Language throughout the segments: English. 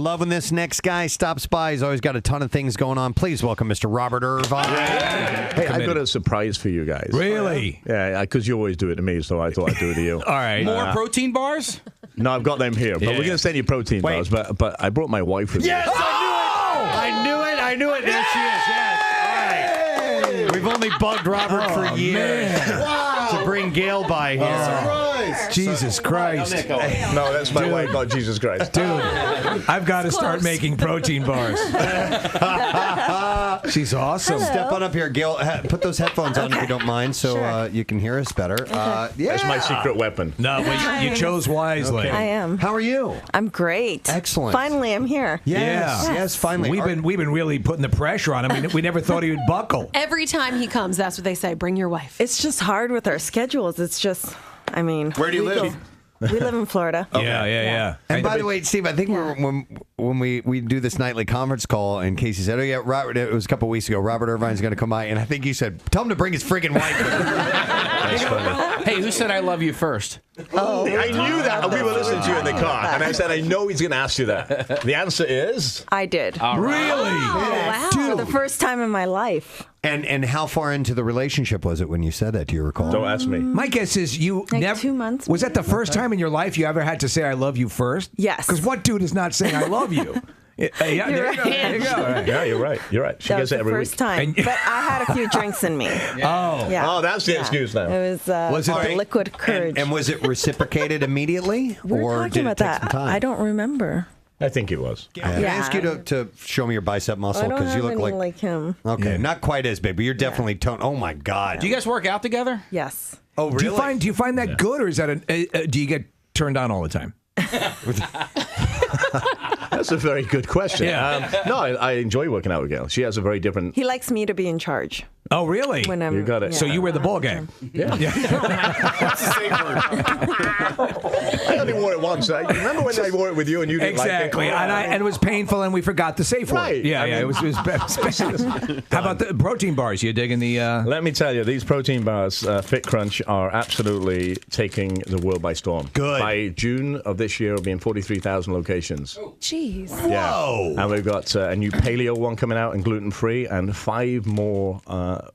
love when this next guy stops by. He's always got a ton of things going on. Please welcome Mr. Robert Irvine. Hey, I've got a surprise for you guys. Really? Yeah, because you always do it to me, so I thought I'd do it to you. All right. More protein bars? No, I've got them here, but we're going to send you protein bars. But I brought my wife with me. Yes, I knew it. There she is. Yes. All right. We've only bugged Robert for years to bring Gail by here. Jesus Christ. No, that's my wife, not Jesus Christ. Dude, I've got to start making protein bars. She's awesome. Step on up here, Gail. Put those headphones on if you don't mind, so you can hear us better. That's my secret weapon. No, but you chose wisely. I am. How are you? I'm great. Excellent. Finally, I'm here. Yes, finally. We've been really putting the pressure on him. We never thought he would buckle. Every time he comes, that's what they say. Bring your wife. It's just hard with our schedules. It's just, I mean. Where do you live? We live in Florida. Okay. Yeah. And by the way, Steve, I think when we do this nightly conference call, and Casey said, "Oh yeah, Robert." It was a couple weeks ago. Robert Irvine's going to come by, and I think you said, "Tell him to bring his friggin' wife." That's funny. Hey, who said I love you first? Oh, I knew that. We were listening to you in the car, and I said, I know he's going to ask you that. The answer is? I did. Really? Yes. Wow. For the first time in my life. And how far into the relationship was it when you said that? Do you recall? Don't ask me. My guess is you Like never. 2 months. Was that the first time in your life you ever had to say "I love you" first? Yes. Because what dude is not saying "I love you"? Yeah, there you go. There you go. Yeah, you're right. You're right. She That gets was it the every first week. time. But I had a few drinks in me. Oh. Yeah. Oh, that's the excuse now. It was it the liquid courage. And was it reciprocated immediately, we were or talking did it about take that. some time? I don't remember. I think it was. Can I ask you to show me your bicep muscle I don't because you have look any like him. Okay, not quite as big, but you're definitely toned. Oh my God! Do you guys work out together? Yes. Oh really? Do you find that good, or is that do you get turned on all the time? That's a very good question. Yeah. No, I enjoy working out with Gail. She has a very different... He likes me to be in charge. Oh, really? When I'm, You got it. So you wear the ball game. Yeah. That's the same word. I only wore it once. Remember when I wore it with you and you didn't Exactly. like it? And it was painful, and we forgot the safe word. Right. Yeah, I mean- it was How about the protein bars? You digging the... Let me tell you, these protein bars, Fit Crunch, are absolutely taking the world by storm. Good. By June of this year, it'll be in 43,000 locations. Jeez. Yeah. Whoa. And we've got a new paleo one coming out and gluten-free and 5 more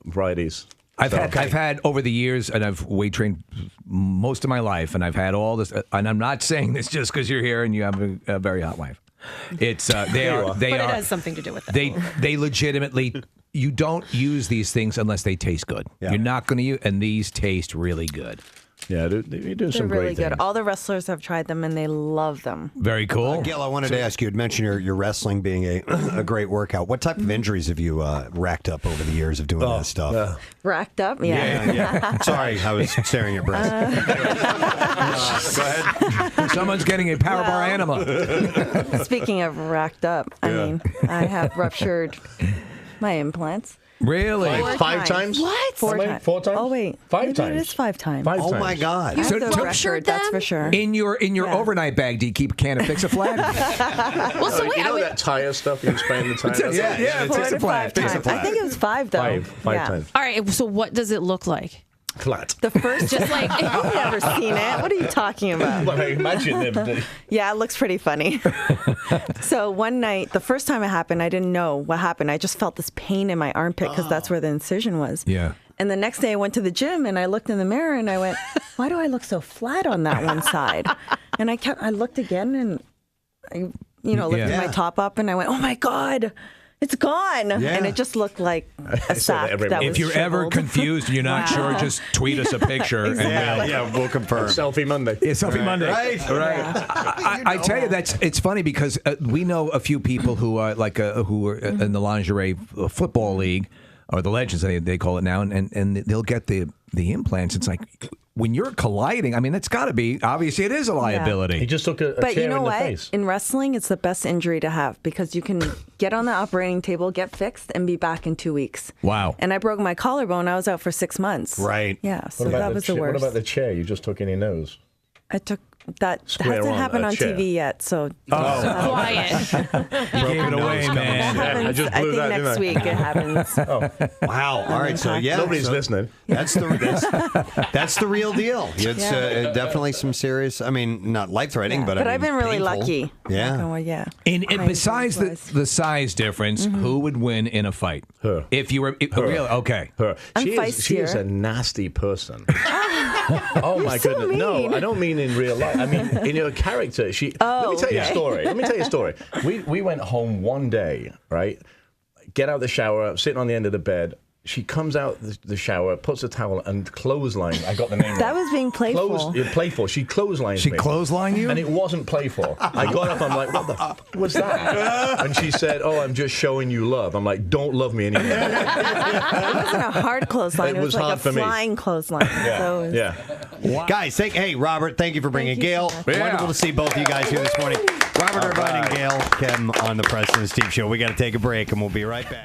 varieties. I've had over the years, and I've weight trained most of my life, and I've had all this. And I'm not saying this just because you're here and you have a very hot wife. It's they are. But it has something to do with that. They legitimately. You don't use these things unless they taste good. Yeah. You're not going to use, and these taste really good. Yeah, you're doing They're some really great good. things. All the wrestlers have tried them and they love them. Very cool. Gail, I wanted to ask you. You'd mentioned your wrestling being a great workout. What type of injuries have you racked up over the years of doing this stuff? Racked up? Yeah. Yeah. Sorry, I was staring at breast. Go ahead. Someone's getting a power bar anima. Speaking of racked up, I mean, I have ruptured my implants. Really? Five times? What? Four How many? times. 4 times? Oh, wait. 5 Maybe times. It is 5 times. 5 Oh times. my God. I So- have the so- record, that's for sure. In your Yeah. overnight bag, do you keep a can of Fix-A-Flat? Well, so wait, You know that tire stuff you spray in the tire? Yeah, Four Fix to a flat. 5 times. I think it was 5 though. 5 Yeah. times. all right, so what does it look like? Flat. The first, Just like, I've never seen it. What are you talking about? But I imagine them. Yeah, it looks pretty funny. So one night, the first time it happened, I didn't know what happened. I just felt this pain in my armpit because that's where the incision was. Yeah. And the next day I went to the gym and I looked in the mirror and I went, why do I look so flat on that one side? And I looked again and I, lifted my top up and I went, oh my God, it's gone. Yeah. And it just looked like a sack every that month. was If you're ever shriveled. confused and you're not sure, just tweet us a picture. Exactly. Yeah, we'll confirm. Selfie Monday. And Selfie Monday. Right. I tell you, it's funny because we know a few people who are who are in the lingerie football league, or the Legends they call it now, and they'll get the implants. It's like when you're colliding. I mean, it's got to be obviously it is a liability. He just took a But chair you know in the what? face. In wrestling, it's the best injury to have because you can get on the operating table, get fixed, and be back in 2 weeks. Wow. And I broke my collarbone. I was out for 6 months. Right. Yeah, so What about that was the What worst. about the chair you just took in your nose? I took That Square hasn't on happened a on chair. TV yet, so Quiet. You gave it away, that man. happens. I just I blew think that, next didn't I? week it happens. Wow. All right. So yeah, Nobody's so listening. That's the real deal. It's definitely some serious. I mean, not life threatening, but I mean, I've been really painful. lucky. Yeah. Well, yeah. And My besides experience was. the size difference, who would win in a fight? Her. If you were really okay. Her. I'm She is feistier. a nasty person. Oh my so goodness! mean. No, I don't mean in real life. I mean in her character. Let me tell you a story. Let me tell you a story. We went home one day, right? Get out the shower, sitting on the end of the bed. She comes out the shower, puts a towel, and clothesline. I got the name That right. was being playful. Playful. She clotheslined She me. clotheslined you? And it wasn't playful. I got up, I'm like, what the f was that? And she said, oh, I'm just showing you love. I'm like, don't love me anymore. It wasn't a hard clothesline. It It was was like hard a for me. flying clothesline. So it was- Yeah. Guys, hey, Robert, thank you for bringing Thank you Gail. so much. Wonderful to see both of you guys here this morning. Robert Irvine and Gail Kim on the Preston and Steve Show. We got to take a break, and we'll be right back.